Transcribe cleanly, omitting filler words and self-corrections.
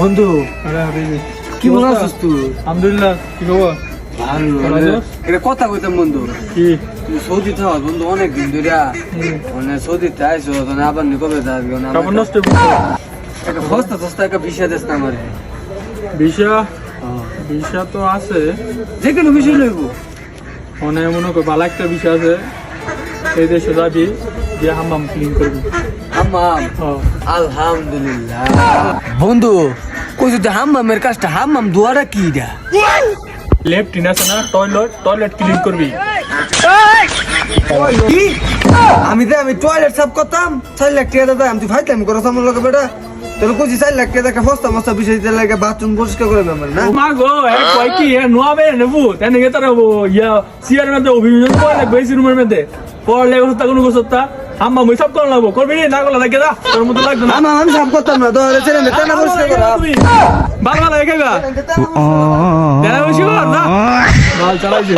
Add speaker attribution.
Speaker 1: বন্ধু
Speaker 2: আরে হাবিবি
Speaker 1: কি মনে আছিস তুই?
Speaker 2: আলহামদুলিল্লাহ কি খবর
Speaker 1: ভালো এটা কথা কইতাম বন্ধু,
Speaker 2: কি
Speaker 1: তুই সৌদি থাক বন্ধু অনেক দিন ধরে মানে সৌদিতে আইসো মানে আবার নি কবে থাকবে না
Speaker 2: কাপড় নষ্ট
Speaker 1: একটা সস্তা সস্তা একটা বিষয় দেশ না আমারে
Speaker 2: বিষা বিষা তো আছে
Speaker 1: যে কোনো বিষয় লইব
Speaker 2: মনে মনে কর ভালো একটা বিষয় আছে সেই দেশে যাবি গিয়ে হাম্মাম ক্লিন করবি
Speaker 1: হাম্মাম আলহামদুলিল্লাহ বন্ধু কই যদি হাম্মামের কাজটা হাম্মাম দুয়ারা কি দা
Speaker 2: লেফটিন আছে না টয়লেট ক্লিন করবি
Speaker 1: কি আমি টয়লেট সাফ করতাম 4 লাখ টাকা দাদা আমি ফাইতাম করো আমার লগে বেটা তোর কইছি 4 লাখ টাকা একটা ফস্তা মস্তা বিষয় দিতে লাগে বাথরুম পরিষ্কার করে আমার না
Speaker 2: মা গো এক কই কি নোয়া বে নেবু তেনে গে তার ইয়া সিয়ার মধ্যে অভিযোগ করে লাগবে এই রুমের মধ্যে পড়লে হস্তা কোনো গোসতা হাম্মাম ওই সব করে লাগবো করবি না করলে লাগে যা তোর মতো লাগবে না
Speaker 1: আমি সাফ করতাম না ধরে ছেড়ে দে তেনা পরিষ্কার করা
Speaker 2: ভালো ভালো একাইবা তেনা বসি কর না ভাল চালাইছে